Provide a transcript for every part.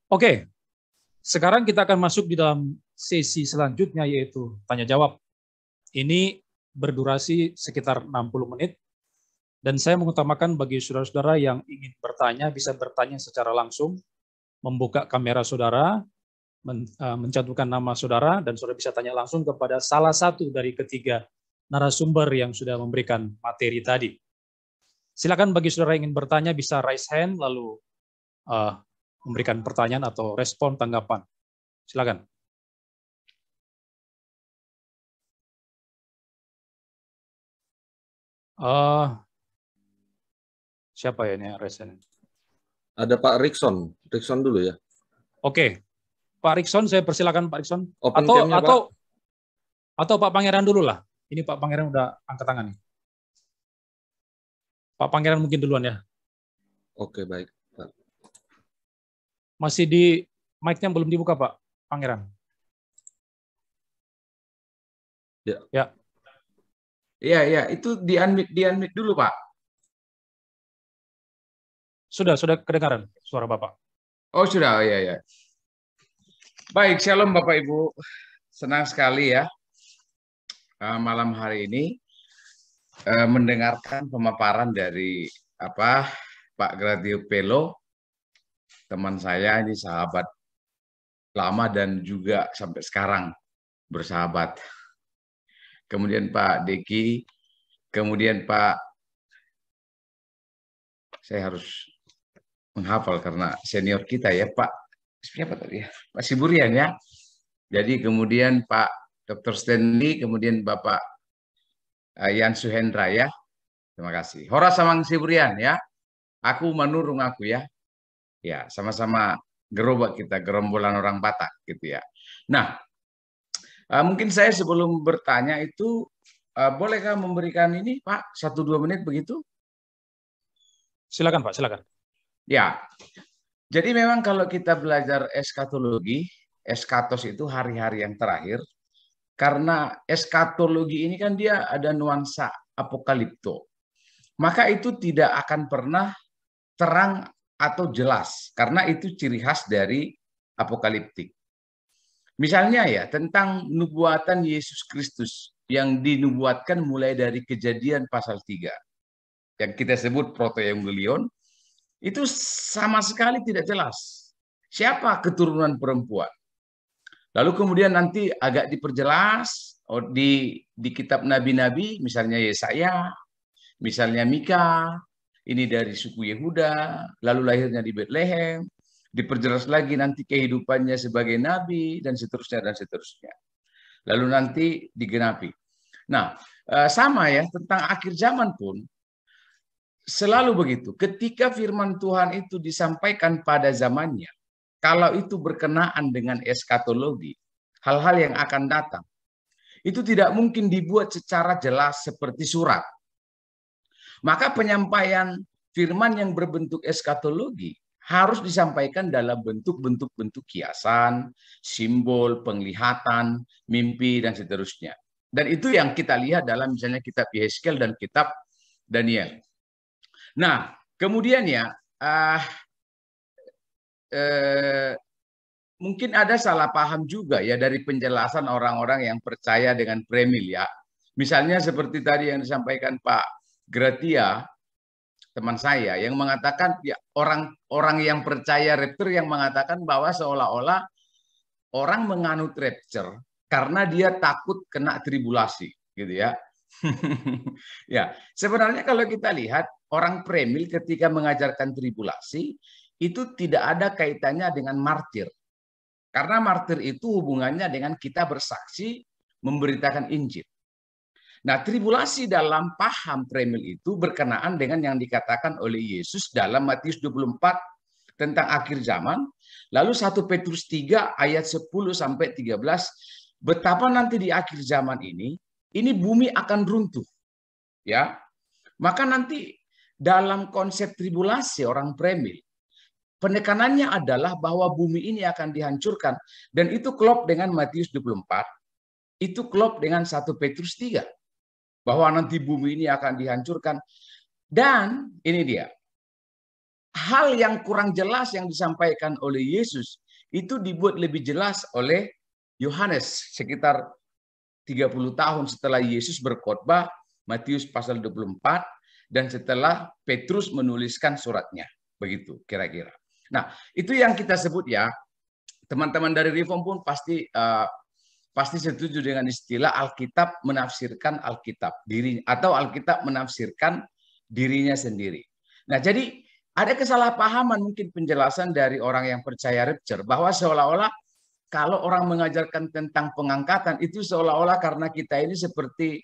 Oke, sekarang kita akan masuk di dalam sesi selanjutnya, yaitu tanya jawab. Ini berdurasi sekitar 60 menit, dan saya mengutamakan bagi saudara-saudara yang ingin bertanya, bisa bertanya secara langsung, membuka kamera saudara, mencantumkan nama saudara, dan saudara bisa tanya langsung kepada salah satu dari ketiga narasumber yang sudah memberikan materi tadi. Silakan bagi saudara yang ingin bertanya, bisa raise hand, lalu memberikan pertanyaan atau respon tanggapan. Silakan. Siapa ya ini resen? Ada Pak Rikson. Rikson dulu ya. Oke. Pak Rikson, saya persilakan Pak Rikson. Open cam-nya, Pak. Atau Pak Pangeran dulu lah. Ini Pak Pangeran udah angkat tangan nih. Pak Pangeran mungkin duluan ya. Oke, baik. Pak. Masih di mic-nya belum dibuka Pak Pangeran. Ya. Ya. Iya, itu di-unmute dulu, Pak. Sudah kedengaran suara Bapak. Oh, sudah, ya. Baik, shalom Bapak Ibu. Senang sekali ya malam hari ini mendengarkan pemaparan dari Pak Gradio Pelo, teman saya ini sahabat lama dan juga sampai sekarang bersahabat. Kemudian Pak Deki, kemudian saya harus menghafal karena senior kita ya, Pak siapa tadi ya? Pak Siburian ya. Jadi kemudian Pak Dr. Stanley, kemudian Bapak Yan Suhendra ya. Terima kasih. Hora samang Siburian ya. Aku menurung aku ya. Ya, sama-sama gerobak kita, gerombolan orang Batak gitu ya. Nah, mungkin saya sebelum bertanya itu bolehkah memberikan ini Pak 1-2 menit begitu? Silakan Pak, silakan. Ya. Jadi memang kalau kita belajar eskatologi, eskatos itu hari-hari yang terakhir, karena eskatologi ini kan dia ada nuansa apokalipto. Maka itu tidak akan pernah terang atau jelas, karena itu ciri khas dari apokaliptik. Misalnya ya, tentang nubuatan Yesus Kristus yang dinubuatkan mulai dari Kejadian pasal 3, yang kita sebut protoevangelion, itu sama sekali tidak jelas siapa keturunan perempuan. Lalu kemudian nanti agak diperjelas di kitab nabi-nabi, misalnya Yesaya, misalnya Mika, ini dari suku Yehuda, lalu lahirnya di Bethlehem, diperjelas lagi nanti kehidupannya sebagai nabi, dan seterusnya, dan seterusnya. Lalu nanti digenapi. Nah, sama ya, tentang akhir zaman pun, selalu begitu. Ketika firman Tuhan itu disampaikan pada zamannya, kalau itu berkenaan dengan eskatologi, hal-hal yang akan datang, itu tidak mungkin dibuat secara jelas seperti surat. Maka penyampaian firman yang berbentuk eskatologi harus disampaikan dalam bentuk-bentuk kiasan, simbol, penglihatan, mimpi, dan seterusnya. Dan itu yang kita lihat dalam misalnya kitab Yehezkiel dan kitab Daniel. Nah, kemudian ya, mungkin ada salah paham juga ya dari penjelasan orang-orang yang percaya dengan premil ya. Misalnya seperti tadi yang disampaikan Pak Gratia, teman saya, yang mengatakan ya orang-orang yang percaya rapture yang mengatakan bahwa seolah-olah orang menganut rapture karena dia takut kena tribulasi, gitu ya. Ya, sebenarnya kalau kita lihat orang premil ketika mengajarkan tribulasi itu tidak ada kaitannya dengan martir. Karena martir itu hubungannya dengan kita bersaksi memberitakan Injil. Nah, tribulasi dalam paham premil itu berkenaan dengan yang dikatakan oleh Yesus dalam Matius 24 tentang akhir zaman. Lalu 1 Petrus 3 ayat 10 sampai 13, betapa nanti di akhir zaman ini bumi akan runtuh. Ya. Maka nanti dalam konsep tribulasi orang premil, penekanannya adalah bahwa bumi ini akan dihancurkan, dan itu klop dengan Matius 24, itu klop dengan 1 Petrus 3, bahwa nanti bumi ini akan dihancurkan. Dan ini dia, hal yang kurang jelas yang disampaikan oleh Yesus itu dibuat lebih jelas oleh Yohanes sekitar 30 tahun setelah Yesus berkhotbah, Matius pasal 24, dan setelah Petrus menuliskan suratnya. Begitu kira-kira. Nah, itu yang kita sebut ya, teman-teman dari Reform pun pasti setuju dengan istilah Alkitab menafsirkan Alkitab diri, atau Alkitab menafsirkan dirinya sendiri. Nah, jadi ada kesalahpahaman mungkin penjelasan dari orang yang percaya rapture bahwa seolah-olah kalau orang mengajarkan tentang pengangkatan itu seolah-olah karena kita ini seperti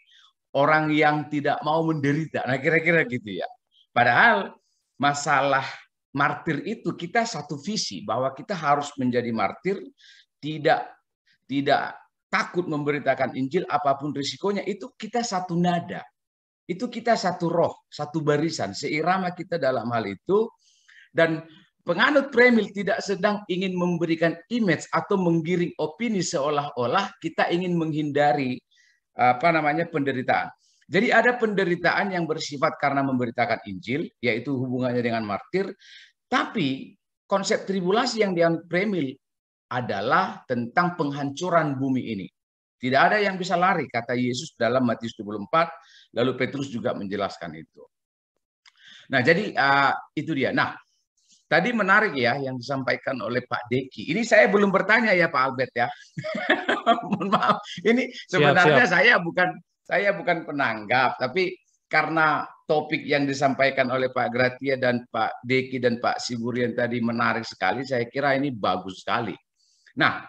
orang yang tidak mau menderita. Nah, kira-kira gitu ya. Padahal masalah martir itu kita satu visi bahwa kita harus menjadi martir, tidak takut memberitakan Injil apapun risikonya, itu kita satu nada. Itu kita satu roh, satu barisan, seirama kita dalam hal itu. Dan penganut premil tidak sedang ingin memberikan image atau menggiring opini seolah-olah kita ingin menghindari penderitaan. Jadi ada penderitaan yang bersifat karena memberitakan Injil, yaitu hubungannya dengan martir. Tapi konsep tribulasi yang dianut premil adalah tentang penghancuran bumi ini. Tidak ada yang bisa lari, kata Yesus dalam Matius 24, lalu Petrus juga menjelaskan itu. Nah, jadi itu dia. Nah, tadi menarik ya yang disampaikan oleh Pak Deki. Ini saya belum bertanya ya Pak Albert ya. Mohon maaf. Ini sebenarnya siap. saya bukan penanggap, tapi karena topik yang disampaikan oleh Pak Gratia dan Pak Deki dan Pak Siburian tadi menarik sekali, saya kira ini bagus sekali. Nah,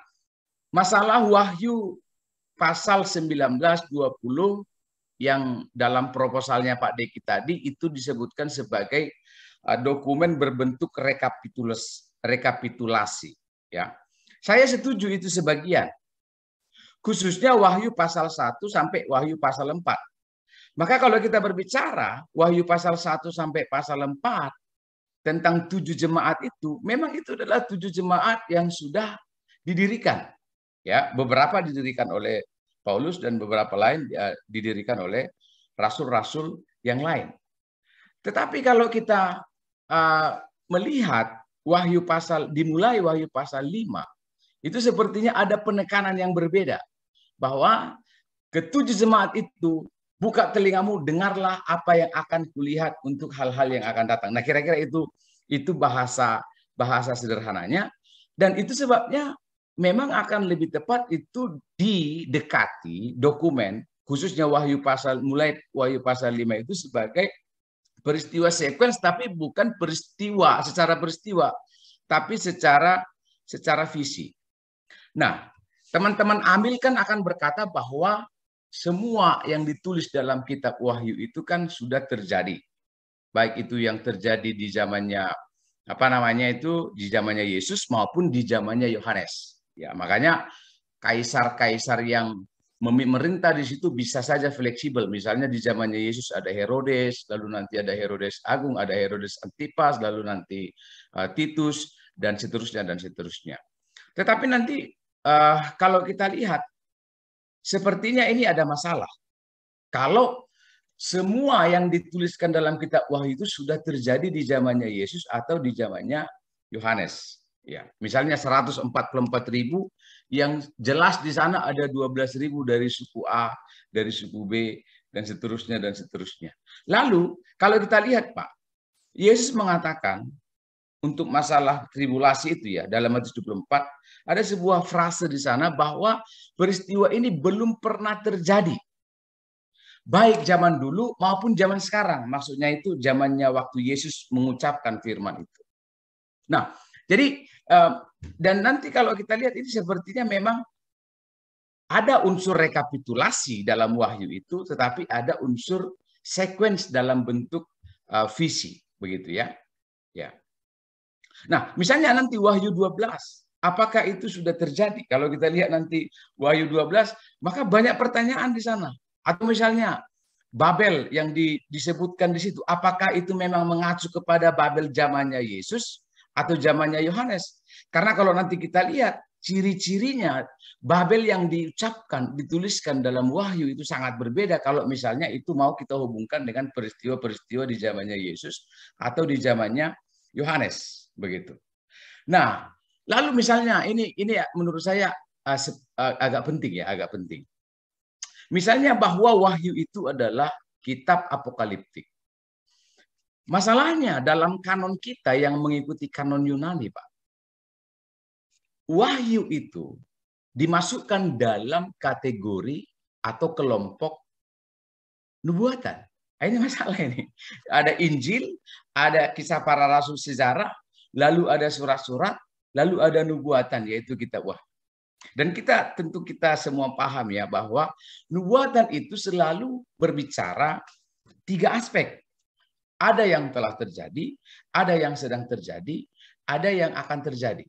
masalah Wahyu pasal 19-20 yang dalam proposalnya Pak Deki tadi itu disebutkan sebagai dokumen berbentuk rekapitulasi. Ya, saya setuju itu sebagian, khususnya Wahyu pasal 1 sampai Wahyu pasal 4. Maka kalau kita berbicara Wahyu pasal 1 sampai pasal 4 tentang 7 jemaat itu, memang itu adalah 7 jemaat yang sudah didirikan. Ya, beberapa didirikan oleh Paulus dan beberapa lain didirikan oleh rasul-rasul yang lain. Tetapi kalau kita melihat dimulai Wahyu pasal 5, itu sepertinya ada penekanan yang berbeda. Bahwa ketujuh jemaat itu, buka telingamu, dengarlah apa yang akan kulihat untuk hal-hal yang akan datang. Nah, kira-kira itu bahasa sederhananya. Dan itu sebabnya memang akan lebih tepat itu didekati dokumen, khususnya mulai Wahyu pasal 5 itu sebagai peristiwa sekuens, tapi bukan secara peristiwa, tapi secara visi. Nah, teman-teman Amil kan akan berkata bahwa semua yang ditulis dalam kitab Wahyu itu kan sudah terjadi. Baik itu yang terjadi di zamannya di zamannya Yesus maupun di zamannya Yohanes. Ya, makanya kaisar-kaisar yang memerintah di situ bisa saja fleksibel. Misalnya di zamannya Yesus ada Herodes, lalu nanti ada Herodes Agung, ada Herodes Antipas, lalu nanti Titus, dan seterusnya dan seterusnya. Tetapi nanti kalau kita lihat, sepertinya ini ada masalah. Kalau semua yang dituliskan dalam kitab Wahyu itu sudah terjadi di zamannya Yesus atau di zamannya Yohanes. Ya, misalnya 144.000 yang jelas di sana ada 12.000 dari suku A, dari suku B, dan seterusnya dan seterusnya. Lalu kalau kita lihat Pak, Yesus mengatakan untuk masalah tribulasi itu ya dalam Matius 24 ada sebuah frase di sana bahwa peristiwa ini belum pernah terjadi. Baik zaman dulu maupun zaman sekarang. Maksudnya itu zamannya waktu Yesus mengucapkan firman itu. Nah, jadi dan nanti kalau kita lihat ini sepertinya memang ada unsur rekapitulasi dalam Wahyu itu, tetapi ada unsur sequence dalam bentuk visi, begitu ya. Ya. Nah, misalnya nanti Wahyu 12, apakah itu sudah terjadi? Kalau kita lihat nanti Wahyu 12, maka banyak pertanyaan di sana. Atau misalnya Babel yang disebutkan di situ, apakah itu memang mengacu kepada Babel zamannya Yesus atau zamannya Yohanes? Karena kalau nanti kita lihat ciri-cirinya Babel yang dituliskan dalam Wahyu itu sangat berbeda kalau misalnya itu mau kita hubungkan dengan peristiwa-peristiwa di zamannya Yesus atau di zamannya Yohanes, begitu. Nah, lalu misalnya ini menurut saya agak penting ya, agak penting. Misalnya bahwa Wahyu itu adalah kitab apokaliptik. Masalahnya dalam kanon kita yang mengikuti kanon Yunani, Pak, Wahyu itu dimasukkan dalam kategori atau kelompok nubuatan. Nah, ini masalah ini. Ada Injil, ada kisah para rasul sejarah, lalu ada surat-surat, lalu ada nubuatan, yaitu kitab Wahyu. Dan tentu kita semua paham ya bahwa nubuatan itu selalu berbicara 3 aspek. Ada yang telah terjadi, ada yang sedang terjadi, ada yang akan terjadi.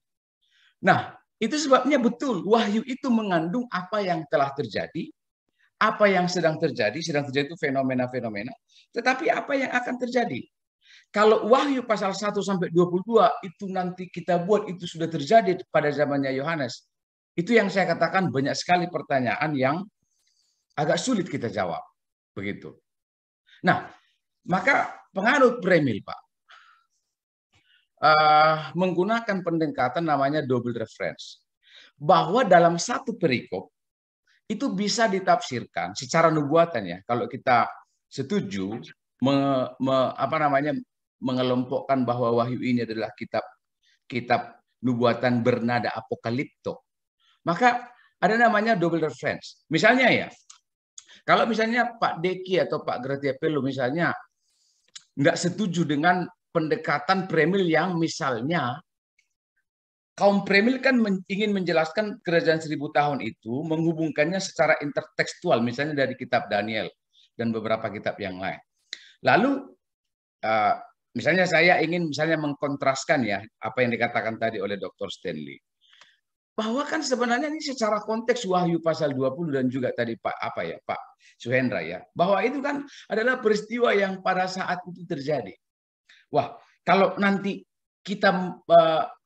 Nah, itu sebabnya betul Wahyu itu mengandung apa yang telah terjadi, apa yang sedang terjadi itu fenomena-fenomena, tetapi apa yang akan terjadi. Kalau Wahyu pasal 1 sampai 22 itu nanti kita buat itu sudah terjadi pada zamannya Yohanes. Itu yang saya katakan banyak sekali pertanyaan yang agak sulit kita jawab. Begitu. Nah, maka penganut premil, Pak, menggunakan pendekatan namanya double reference. Bahwa dalam satu perikop itu bisa ditafsirkan secara nubuatan ya. Kalau kita setuju mengelompokkan bahwa Wahyu ini adalah kitab nubuatan bernada apokalipto, maka ada namanya double reference. Misalnya ya, kalau misalnya Pak Deki atau Pak Gratiapello misalnya nggak setuju dengan pendekatan premil yang misalnya kaum premil kan ingin menjelaskan kerajaan 1000 tahun itu menghubungkannya secara intertekstual, misalnya dari kitab Daniel dan beberapa kitab yang lain. Lalu misalnya saya ingin mengkontraskan ya apa yang dikatakan tadi oleh Dr. Stanley. Bahwa kan sebenarnya ini secara konteks Wahyu pasal 20 dan juga tadi Pak Suhendra ya, bahwa itu kan adalah peristiwa yang pada saat itu terjadi. Wah, kalau nanti kita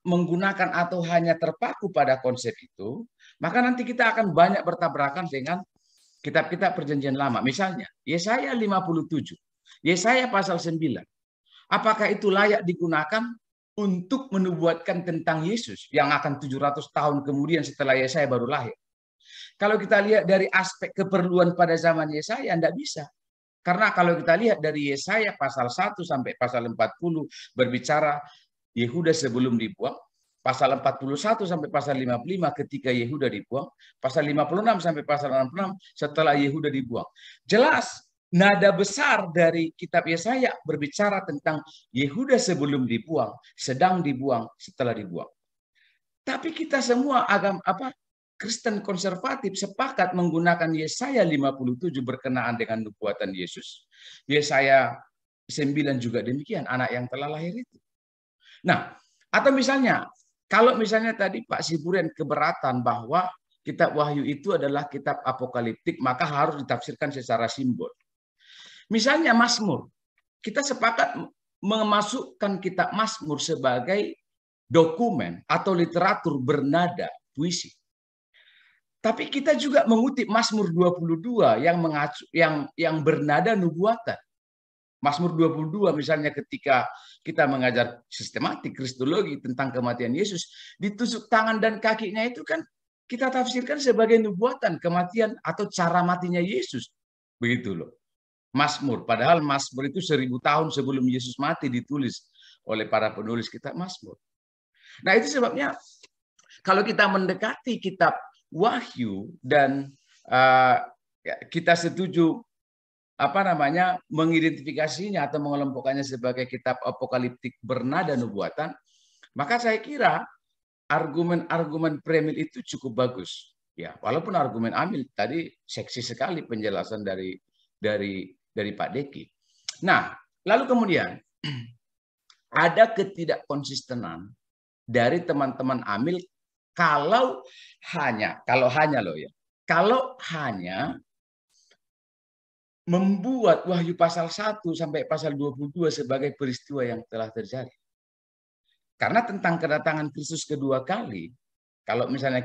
menggunakan atau hanya terpaku pada konsep itu, maka nanti kita akan banyak bertabrakan dengan kitab-kitab perjanjian lama. Misalnya, Yesaya 57, Yesaya pasal 9. Apakah itu layak digunakan untuk menubuatkan tentang Yesus yang akan 700 tahun kemudian setelah Yesaya baru lahir? Kalau kita lihat dari aspek keperluan pada zaman Yesaya, tidak bisa. Karena kalau kita lihat dari Yesaya pasal 1 sampai pasal 40 berbicara Yehuda sebelum dibuang, pasal 41 sampai pasal 55 ketika Yehuda dibuang, pasal 56 sampai pasal 66 setelah Yehuda dibuang. Jelas nada besar dari kitab Yesaya berbicara tentang Yehuda sebelum dibuang, sedang dibuang, setelah dibuang. Tapi kita semua Kristen konservatif sepakat menggunakan Yesaya 57 berkenaan dengan nubuatan Yesus. Yesaya 9 juga demikian, anak yang telah lahir itu. Nah, atau misalnya, kalau misalnya tadi Pak Siburen keberatan bahwa kitab Wahyu itu adalah kitab apokaliptik, maka harus ditafsirkan secara simbol. Misalnya Mazmur, kita sepakat memasukkan kitab Mazmur sebagai dokumen atau literatur bernada puisi. Tapi kita juga mengutip Mazmur 22 yang bernada nubuatan. Mazmur 22 misalnya ketika kita mengajar sistematik kristologi tentang kematian Yesus, ditusuk tangan dan kakinya itu kan kita tafsirkan sebagai nubuatan kematian atau cara matinya Yesus. Begitu loh. Mazmur, padahal Mazmur itu 1000 tahun sebelum Yesus mati ditulis oleh para penulis kitab Mazmur. Nah, itu sebabnya kalau kita mendekati kitab Wahyu dan kita setuju mengidentifikasinya atau mengelompokkannya sebagai kitab apokaliptik bernada nubuatan, maka saya kira argumen-argumen premil itu cukup bagus. Ya, walaupun argumen Amil tadi seksi sekali penjelasan dari Pak Deki. Nah, lalu kemudian ada ketidakkonsistenan dari teman-teman Amil kalau hanya membuat Wahyu pasal 1 sampai pasal 22 sebagai peristiwa yang telah terjadi. Karena tentang kedatangan Kristus kedua kali, kalau misalnya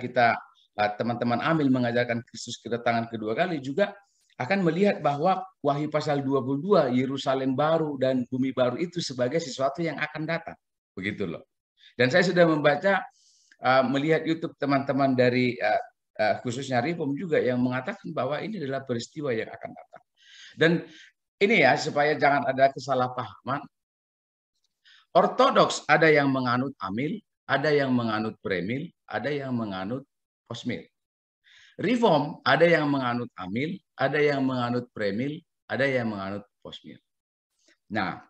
teman-teman Amil mengajarkan Kristus kedatangan kedua kali, juga akan melihat bahwa Wahyu pasal 22, Yerusalem baru dan bumi baru itu sebagai sesuatu yang akan datang. begitu loh. Dan saya sudah membaca, melihat YouTube teman-teman dari khususnya Reform juga yang mengatakan bahwa ini adalah peristiwa yang akan datang. Dan ini ya, supaya jangan ada kesalahpahaman, Ortodoks ada yang menganut amil, ada yang menganut premil, ada yang menganut posmil. Reform ada yang menganut amil, ada yang menganut premil, ada yang menganut posmil. Nah,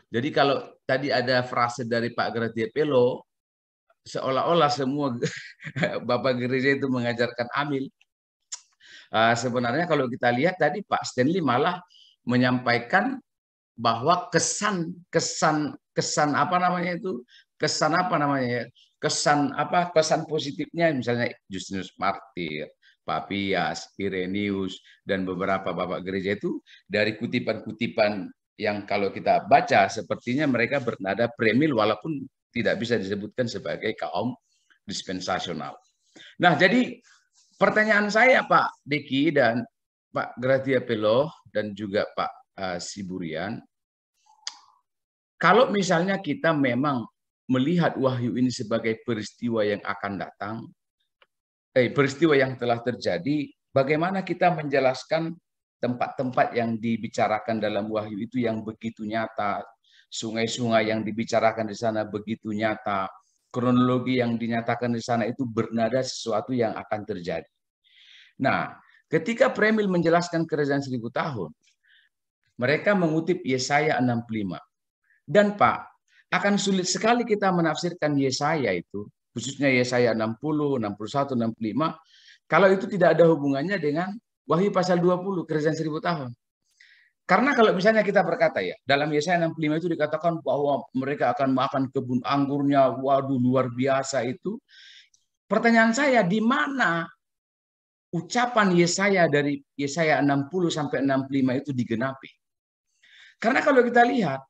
jadi kalau tadi ada frase dari Pak Gratia Pelo, seolah-olah semua Bapak gereja itu mengajarkan amil. Sebenarnya kalau kita lihat tadi Pak Stanley malah menyampaikan bahwa kesan apa namanya itu, kesan positifnya, misalnya Justinus Martir, Papias, Irenaeus, dan beberapa bapak gereja itu dari kutipan-kutipan yang kalau kita baca sepertinya mereka bernada premil walaupun tidak bisa disebutkan sebagai kaum dispensasional. Nah, jadi pertanyaan saya Pak Diki dan Pak Gratia Pelo dan juga Pak Siburian, kalau misalnya kita memang melihat wahyu ini sebagai peristiwa yang akan datang, peristiwa yang telah terjadi, bagaimana kita menjelaskan tempat-tempat yang dibicarakan dalam wahyu itu yang begitu nyata, sungai-sungai yang dibicarakan di sana begitu nyata, kronologi yang dinyatakan di sana itu bernada sesuatu yang akan terjadi. Nah, ketika Premil menjelaskan kerajaan 1000 tahun, mereka mengutip Yesaya 65. Dan Pak, akan sulit sekali kita menafsirkan Yesaya itu, khususnya Yesaya 60, 61, 65, kalau itu tidak ada hubungannya dengan Wahyu pasal 20, kerajaan 1000 tahun. Karena kalau misalnya kita berkata ya, dalam Yesaya 65 itu dikatakan bahwa mereka akan makan kebun anggurnya, waduh luar biasa itu. Pertanyaan saya, di mana ucapan Yesaya dari Yesaya 60 sampai 65 itu digenapi? Karena kalau kita lihat,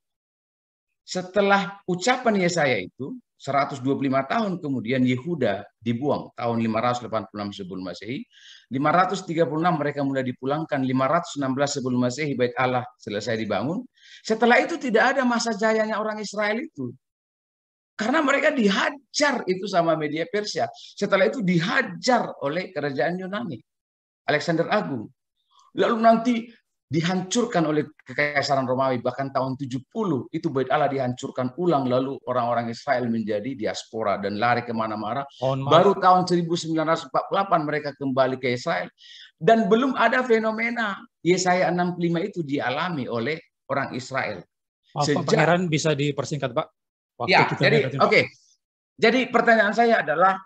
setelah ucapan Yesaya itu, 125 tahun kemudian Yehuda dibuang tahun 586 sebelum Masehi, 536 mereka mulai dipulangkan, 516 sebelum Masehi Bait Allah selesai dibangun. Setelah itu tidak ada masa jayanya orang Israel itu. Karena mereka dihajar itu sama media Persia. Setelah itu dihajar oleh kerajaan Yunani, Alexander Agung. Lalu nanti dihancurkan oleh kekaisaran Romawi, bahkan tahun 70 itu Bait Allah dihancurkan ulang, lalu orang-orang Israel menjadi diaspora dan lari kemana-mana. Baru tahun 1948 mereka kembali ke Israel, dan belum ada fenomena Yesaya 65 itu dialami oleh orang Israel. Pak Pangeran, bisa dipersingkat Pak? Waktu ya, kita jadi oke. Jadi pertanyaan saya adalah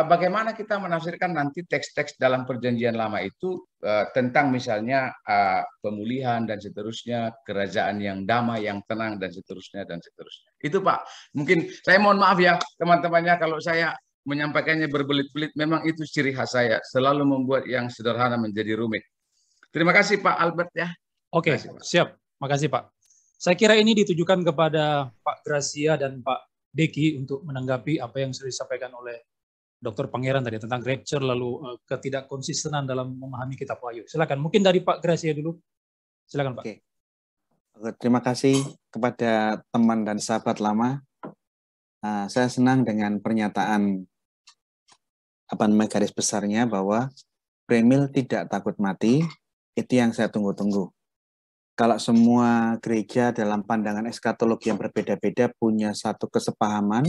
bagaimana kita menafsirkan nanti teks-teks dalam Perjanjian Lama itu tentang misalnya pemulihan dan seterusnya, kerajaan yang damai, yang tenang dan seterusnya dan seterusnya. Itu Pak. Mungkin saya mohon maaf ya teman-temannya kalau saya menyampaikannya berbelit-belit. Memang itu ciri khas saya, selalu membuat yang sederhana menjadi rumit. Terima kasih Pak Albert ya. Oke, siap. Makasih Pak. Saya kira ini ditujukan kepada Pak Gracia dan Pak Deki untuk menanggapi apa yang sudah disampaikan oleh Dr. Pangeran tadi tentang rapture, lalu ketidakkonsistenan dalam memahami kitab Wahyu. Silakan, mungkin dari Pak Gracia dulu. Silakan Pak. Oke. Terima kasih kepada teman dan sahabat lama. Saya senang dengan pernyataan garis besarnya bahwa Premil tidak takut mati. Itu yang saya tunggu-tunggu. Kalau semua gereja dalam pandangan eskatologi yang berbeda-beda punya satu kesepahaman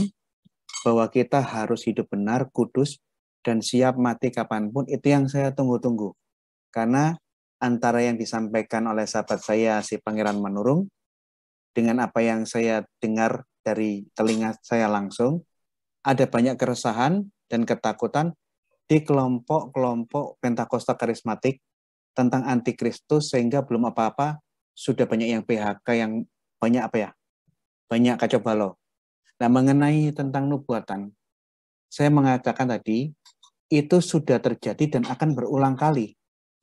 bahwa kita harus hidup benar, kudus, dan siap mati kapanpun, itu yang saya tunggu-tunggu. Karena antara yang disampaikan oleh sahabat saya, si Pangeran Manurung, dengan apa yang saya dengar dari telinga saya langsung, ada banyak keresahan dan ketakutan di kelompok-kelompok Pentakosta karismatik tentang antikristus, sehingga belum apa-apa, sudah banyak yang PHK, yang banyak banyak kacau balau. Nah, mengenai tentang nubuatan, saya mengatakan tadi, itu sudah terjadi dan akan berulang kali.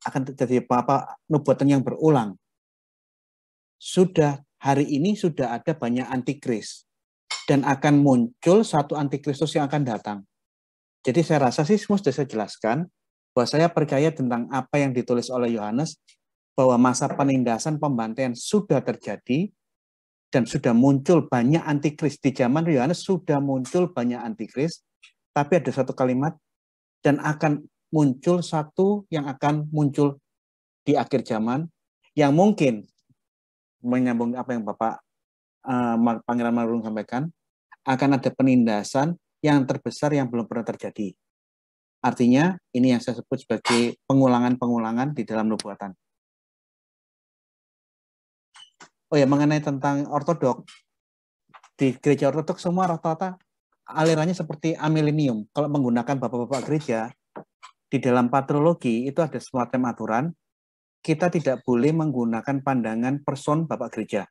Akan terjadi nubuatan yang berulang. Hari ini sudah ada banyak antikris. Dan akan muncul satu antikristus yang akan datang. Jadi saya rasa sih semua sudah saya jelaskan, bahwa saya percaya tentang apa yang ditulis oleh Yohanes, bahwa masa penindasan pembantaian sudah terjadi, dan sudah muncul banyak antikris. Di zaman Yohanes sudah muncul banyak antikris, tapi ada satu kalimat, dan akan muncul satu yang akan muncul di akhir zaman, yang mungkin menyambung apa yang Bapak Pangeran Manurung sampaikan, akan ada penindasan yang terbesar yang belum pernah terjadi. Artinya, ini yang saya sebut sebagai pengulangan-pengulangan di dalam nubuatan. Oh ya, mengenai tentang ortodok, di gereja ortodok semua rata-rata alirannya seperti amilenium. Kalau menggunakan bapak-bapak gereja, di dalam patrologi itu ada semacam aturan, kita tidak boleh menggunakan pandangan person bapak gereja.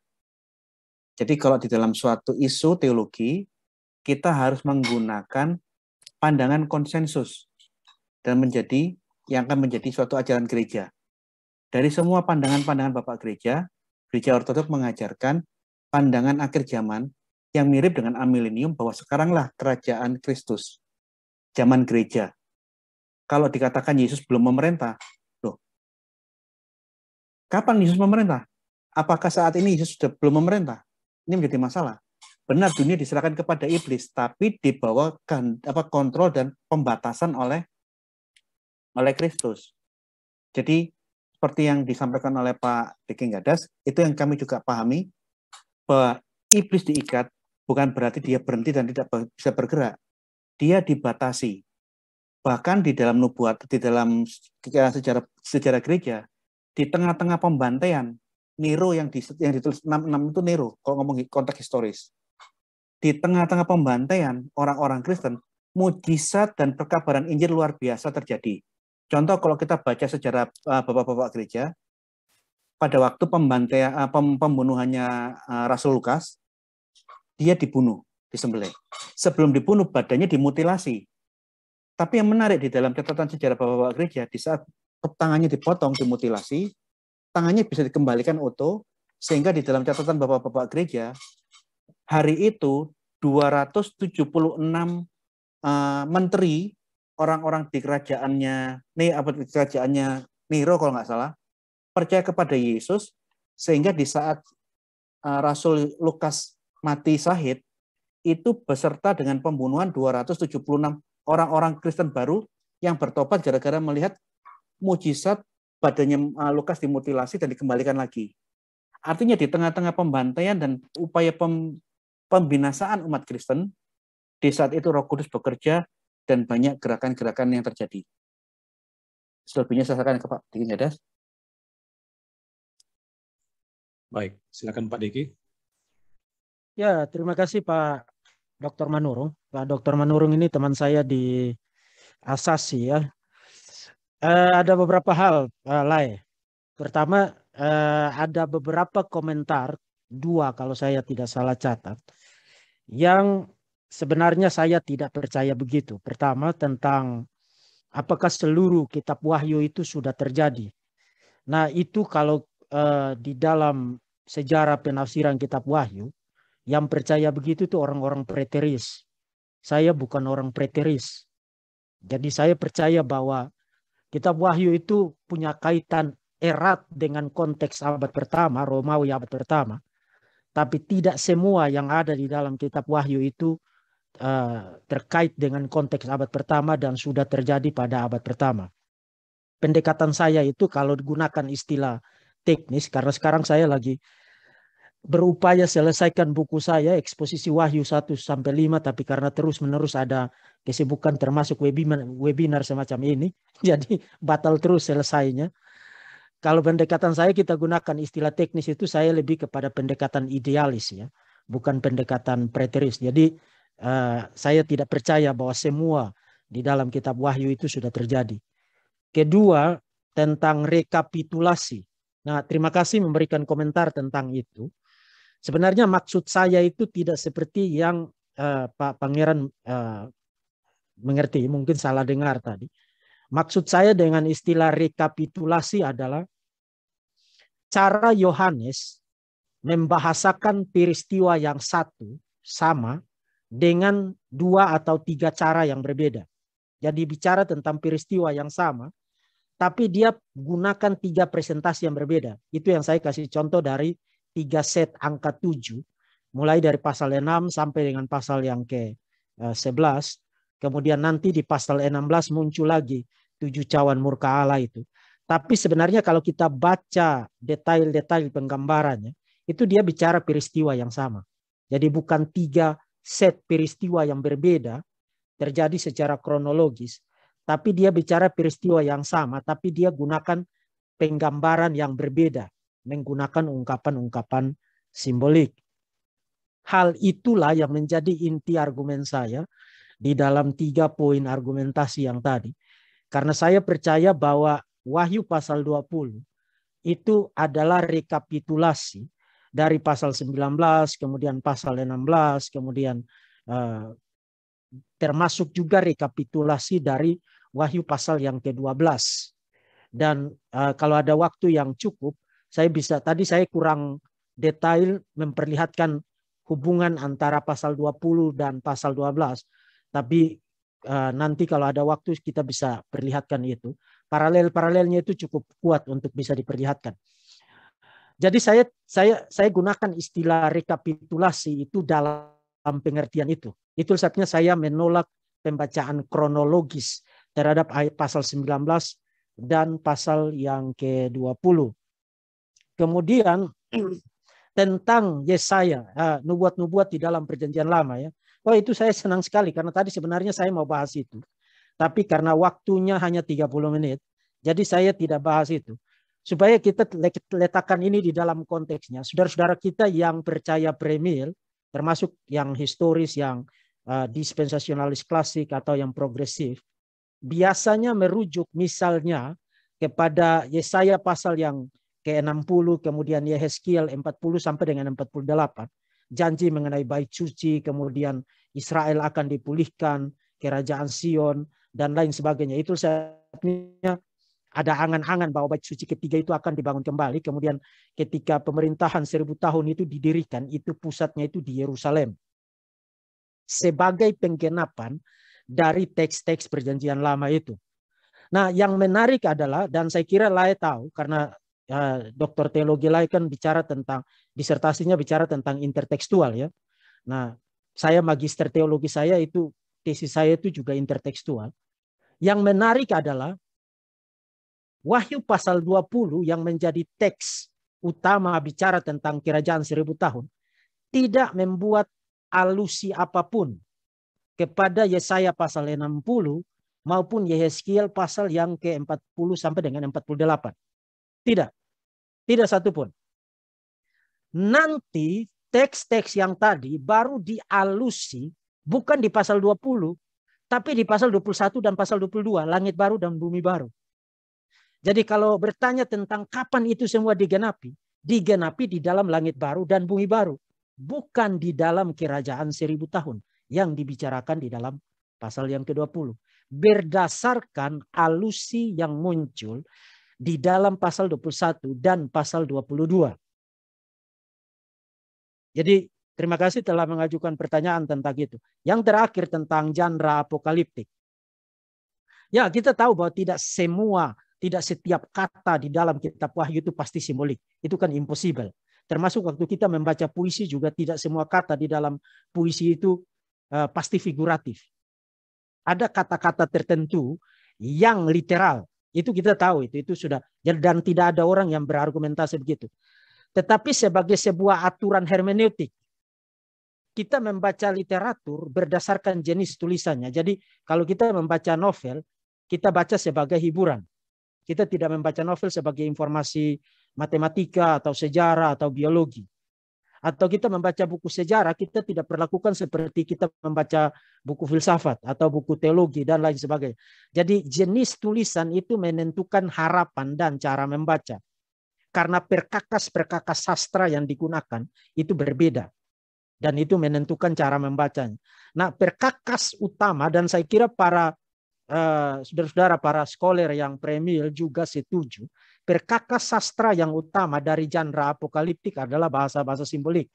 Jadi kalau di dalam suatu isu teologi, kita harus menggunakan pandangan konsensus dan yang akan menjadi suatu ajaran gereja. Dari semua pandangan-pandangan bapak gereja ortodok mengajarkan pandangan akhir zaman yang mirip dengan amilenium, bahwa sekaranglah kerajaan Kristus, zaman gereja. Kalau dikatakan Yesus belum memerintah, loh, kapan Yesus memerintah? Apakah saat ini Yesus sudah belum memerintah? Ini menjadi masalah. Benar, dunia diserahkan kepada iblis, tapi dibawa kontrol dan pembatasan oleh Kristus. Jadi seperti yang disampaikan oleh Pak Diki Gadas, itu yang kami juga pahami, bahwa iblis diikat bukan berarti dia berhenti dan tidak bisa bergerak. Dia dibatasi. Bahkan di dalam nubuat, di dalam sejarah gereja, di tengah-tengah pembantaian, Nero yang ditulis 66 itu Nero, kalau ngomong konteks historis. Di tengah-tengah pembantaian orang-orang Kristen, mujizat dan perkabaran Injil luar biasa terjadi. Contoh kalau kita baca sejarah bapak-bapak gereja, pada waktu pembunuhannya Rasul Lukas, dia dibunuh, disembelih. Sebelum dibunuh, badannya dimutilasi. Tapi yang menarik di dalam catatan sejarah bapak-bapak gereja, di saat tangannya dipotong, dimutilasi, tangannya bisa dikembalikan utuh, sehingga di dalam catatan bapak-bapak gereja, hari itu 276 menteri, orang-orang di kerajaannya Nero kalau nggak salah, percaya kepada Yesus, sehingga di saat Rasul Lukas mati syahid, itu beserta dengan pembunuhan 276 orang-orang Kristen baru yang bertobat gara-gara melihat mujizat badannya Lukas dimutilasi dan dikembalikan lagi. Artinya di tengah-tengah pembantaian dan upaya pembinasaan umat Kristen, di saat itu Roh Kudus bekerja dan banyak gerakan-gerakan yang terjadi. Selebihnya saya serahkan ke Pak Diki Gadas. Baik, silakan Pak Diki. Ya, terima kasih Pak Dr. Manurung. Pak Dr. Manurung ini teman saya di Asasi ya. Ada beberapa hal, Lai. Pertama, ada beberapa komentar, 2 kalau saya tidak salah catat, yang sebenarnya saya tidak percaya begitu. Pertama, tentang apakah seluruh kitab Wahyu itu sudah terjadi. Nah, itu kalau di dalam sejarah penafsiran kitab Wahyu, yang percaya begitu itu orang-orang preteris. Saya bukan orang preteris. Jadi saya percaya bahwa kitab Wahyu itu punya kaitan erat dengan konteks abad pertama, Romawi abad pertama. Tapi tidak semua yang ada di dalam kitab Wahyu itu terkait dengan konteks abad pertama dan sudah terjadi pada abad pertama. Pendekatan saya itu kalau digunakan istilah teknis, karena sekarang saya lagi berupaya selesaikan buku saya eksposisi Wahyu 1-5, tapi karena terus-menerus ada kesibukan termasuk webinar semacam ini, jadi batal terus selesainya. Kalau pendekatan saya kita gunakan istilah teknis itu, saya lebih kepada pendekatan idealis ya, bukan pendekatan preteris. Jadi saya tidak percaya bahwa semua di dalam kitab Wahyu itu sudah terjadi. Kedua, tentang rekapitulasi. Nah, terima kasih memberikan komentar tentang itu. Sebenarnya maksud saya itu tidak seperti yang Pak Pangeran mengerti, mungkin salah dengar tadi. Maksud saya dengan istilah rekapitulasi adalah cara Yohanes membahasakan peristiwa yang satu sama dengan 2 atau 3 cara yang berbeda. Jadi bicara tentang peristiwa yang sama, tapi dia gunakan 3 presentasi yang berbeda. Itu yang saya kasih contoh dari 3 set angka 7, mulai dari pasal 6 sampai dengan pasal yang ke-11. Kemudian nanti di pasal 16 muncul lagi 7 cawan murka Allah itu. Tapi sebenarnya kalau kita baca detail-detail penggambarannya, itu dia bicara peristiwa yang sama. Jadi bukan 3 set peristiwa yang berbeda terjadi secara kronologis, tapi dia bicara peristiwa yang sama, tapi dia gunakan penggambaran yang berbeda, menggunakan ungkapan-ungkapan simbolik. Hal itulah yang menjadi inti argumen saya di dalam 3 poin argumentasi yang tadi. Karena saya percaya bahwa Wahyu pasal 20 itu adalah rekapitulasi dari pasal 19, kemudian pasal 16, kemudian termasuk juga rekapitulasi dari Wahyu pasal yang ke-12. Dan kalau ada waktu yang cukup, tadi saya kurang detail memperlihatkan hubungan antara pasal 20 dan pasal 12. Tapi nanti kalau ada waktu kita bisa perlihatkan itu. Paralelnya itu cukup kuat untuk bisa diperlihatkan. Jadi saya gunakan istilah rekapitulasi itu dalam pengertian itu. Itu sebabnya saya menolak pembacaan kronologis terhadap pasal 19 dan pasal yang ke-20. Kemudian tentang Yesaya, nubuat-nubuat di dalam perjanjian lama ya. Oh itu saya senang sekali karena tadi sebenarnya saya mau bahas itu. Tapi karena waktunya hanya 30 menit, jadi saya tidak bahas itu. Supaya kita letakkan ini di dalam konteksnya. Saudara-saudara kita yang percaya premil, termasuk yang historis, yang dispensasionalis klasik atau yang progresif, biasanya merujuk misalnya kepada Yesaya pasal yang ke-60, kemudian Yehezkiel 40 sampai dengan 48. Janji mengenai bait suci, kemudian Israel akan dipulihkan, kerajaan Sion, dan lain sebagainya. Itu sebabnya ada angan-angan bahwa bait suci ketiga itu akan dibangun kembali. Kemudian ketika pemerintahan 1000 tahun itu didirikan, itu pusatnya itu di Yerusalem. Sebagai penggenapan dari teks-teks perjanjian lama itu. Nah yang menarik adalah, dan saya kira Lai tahu, karena Doktor teologi Lai kan bicara tentang, disertasinya bicara tentang intertekstual ya. Nah saya magister teologi saya itu, tesis saya itu juga intertekstual. Yang menarik adalah Wahyu pasal 20 yang menjadi teks utama bicara tentang kerajaan 1000 tahun tidak membuat alusi apapun kepada Yesaya pasal 60 maupun Yehezkiel pasal yang ke-40 sampai dengan 48. Tidak satupun. Nanti teks-teks yang tadi baru dialusi bukan di pasal 20, tapi di pasal 21 dan pasal 22, langit baru dan bumi baru. Jadi kalau bertanya tentang kapan itu semua digenapi di dalam langit baru dan bumi baru. Bukan di dalam kerajaan 1000 tahun yang dibicarakan di dalam pasal yang ke-20. Berdasarkan alusi yang muncul di dalam pasal 21 dan pasal 22. Jadi terima kasih telah mengajukan pertanyaan tentang itu. Yang terakhir tentang genre apokaliptik. Ya kita tahu bahwa tidak setiap kata di dalam kitab Wahyu itu pasti simbolik. Itu kan impossible. Termasuk waktu kita membaca puisi juga tidak semua kata di dalam puisi itu pasti figuratif. Ada kata-kata tertentu yang literal. Itu kita tahu, itu sudah, dan tidak ada orang yang berargumentasi begitu. Tetapi sebagai sebuah aturan hermeneutik, kita membaca literatur berdasarkan jenis tulisannya. Jadi kalau kita membaca novel, kita baca sebagai hiburan. Kita tidak membaca novel sebagai informasi matematika atau sejarah atau biologi. Atau kita membaca buku sejarah, kita tidak perlakukan seperti kita membaca buku filsafat atau buku teologi dan lain sebagainya. Jadi jenis tulisan itu menentukan harapan dan cara membaca. Karena perkakas-perkakas sastra yang digunakan itu berbeda. Dan itu menentukan cara membacanya. Nah perkakas utama, dan saya kira para saudara-saudara, para scholar yang premil juga setuju, perkakas sastra yang utama dari genre apokaliptik adalah bahasa-bahasa simbolik.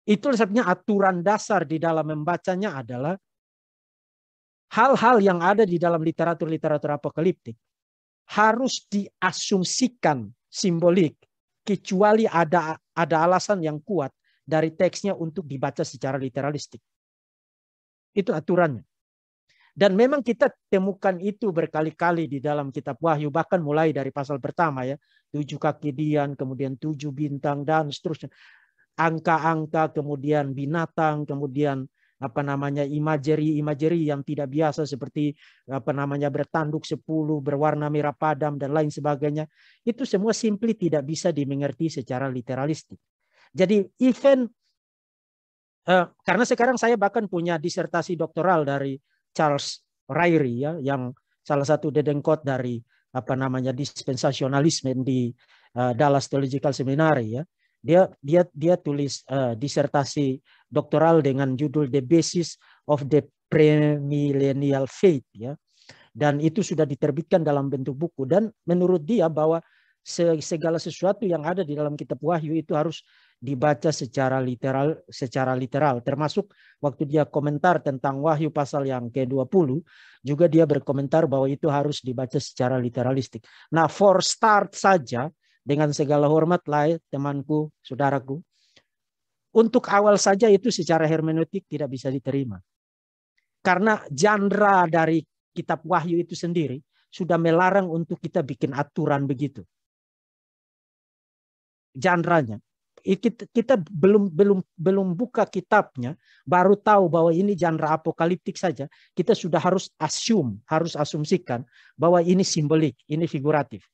Itu sebabnya aturan dasar di dalam membacanya adalah hal-hal yang ada di dalam literatur apokaliptik harus diasumsikan simbolik kecuali ada alasan yang kuat dari teksnya untuk dibaca secara literalistik. Itu aturannya. Dan memang kita temukan itu berkali-kali di dalam kitab Wahyu, bahkan mulai dari pasal pertama ya, 7 kaki dian, kemudian 7 bintang dan seterusnya. Angka-angka, kemudian binatang, kemudian imagery yang tidak biasa seperti bertanduk 10, berwarna merah padam dan lain sebagainya. Itu semua simply tidak bisa dimengerti secara literalistik. Jadi karena sekarang saya bahkan punya disertasi doktoral dari Charles Ryrie ya, yang salah satu dedengkot dari dispensasionalisme di Dallas Theological Seminary ya. Dia tulis disertasi doktoral dengan judul The Basis of the Premillennial Faith ya. Dan itu sudah diterbitkan dalam bentuk buku, dan menurut dia bahwa segala sesuatu yang ada di dalam kitab Wahyu itu harus dibaca secara literal, termasuk waktu dia komentar tentang Wahyu pasal yang ke-20 juga dia berkomentar bahwa itu harus dibaca secara literalistik. Nah, for start saja, dengan segala hormat lah temanku, saudaraku, untuk awal saja itu secara hermeneutik tidak bisa diterima. Karena genre dari kitab Wahyu itu sendiri sudah melarang untuk kita bikin aturan begitu. Genre-nya. Kita belum buka kitabnya, baru tahu bahwa ini genre apokaliptik saja, kita sudah harus asumsikan bahwa ini simbolik, ini figuratif.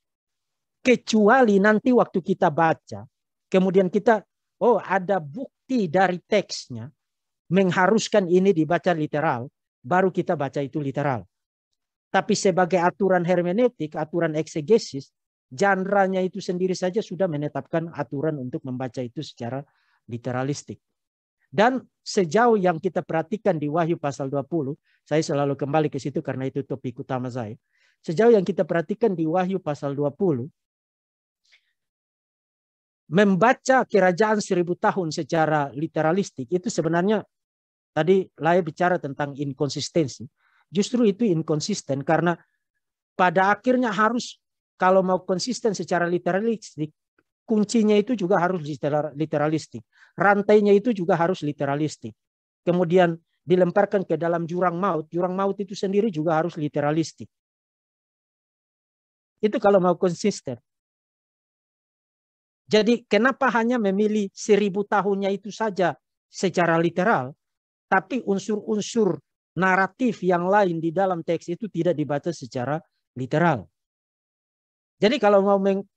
Kecuali nanti waktu kita baca, kemudian kita, ada bukti dari teksnya mengharuskan ini dibaca literal, baru kita baca itu literal. Tapi sebagai aturan hermeneutik, aturan eksegesis, genre-nya itu sendiri saja sudah menetapkan aturan untuk membaca itu secara literalistik. Dan sejauh yang kita perhatikan di Wahyu pasal 20, saya selalu kembali ke situ karena itu topik utama saya. Sejauh yang kita perhatikan di Wahyu pasal 20, membaca kerajaan 1000 tahun secara literalistik itu sebenarnya, tadi Lai bicara tentang inkonsistensi. Justru itu inkonsisten karena pada akhirnya harus, kalau mau konsisten secara literalistik, kuncinya itu juga harus literalistik. Rantainya itu juga harus literalistik. Kemudian dilemparkan ke dalam jurang maut. Jurang maut itu sendiri juga harus literalistik. Itu kalau mau konsisten. Jadi kenapa hanya memilih 1000 tahunnya itu saja secara literal, tapi unsur-unsur naratif yang lain di dalam teks itu tidak dibaca secara literal. Jadi kalau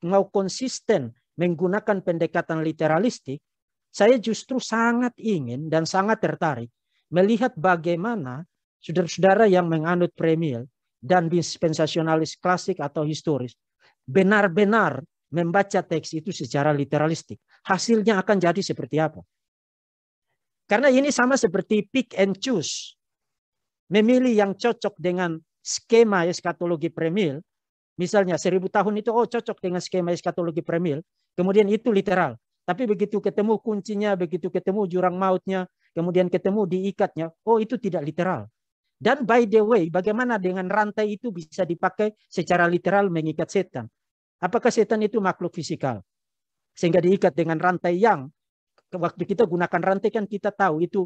mau konsisten menggunakan pendekatan literalistik, saya justru sangat ingin dan sangat tertarik melihat bagaimana saudara-saudara yang menganut premil dan dispensasionalis klasik atau historis benar-benar membaca teks itu secara literalistik. Hasilnya akan jadi seperti apa? Karena ini sama seperti pick and choose. Memilih yang cocok dengan skema eskatologi premil. Misalnya 1000 tahun itu cocok dengan skema eskatologi premil. Kemudian itu literal. Tapi begitu ketemu kuncinya, begitu ketemu jurang mautnya, kemudian ketemu diikatnya, itu tidak literal. Dan by the way, bagaimana dengan rantai itu bisa dipakai secara literal mengikat setan? Apakah setan itu makhluk fisikal? Sehingga diikat dengan rantai yang, waktu kita gunakan rantai kan kita tahu itu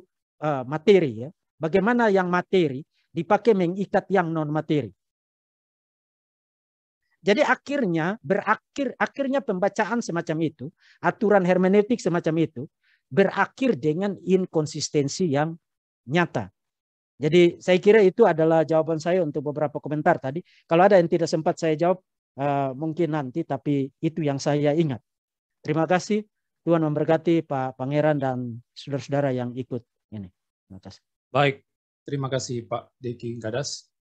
materi ya. Bagaimana yang materi dipakai mengikat yang non materi. Jadi akhirnya pembacaan semacam itu, aturan hermeneutik semacam itu berakhir dengan inkonsistensi yang nyata. Jadi saya kira itu adalah jawaban saya untuk beberapa komentar tadi. Kalau ada yang tidak sempat saya jawab mungkin nanti, tapi itu yang saya ingat. Terima kasih. Tuhan memberkati Pak Pangeran dan saudara-saudara yang ikut ini. Terima kasih. Baik, terima kasih Pak Deki Gadas.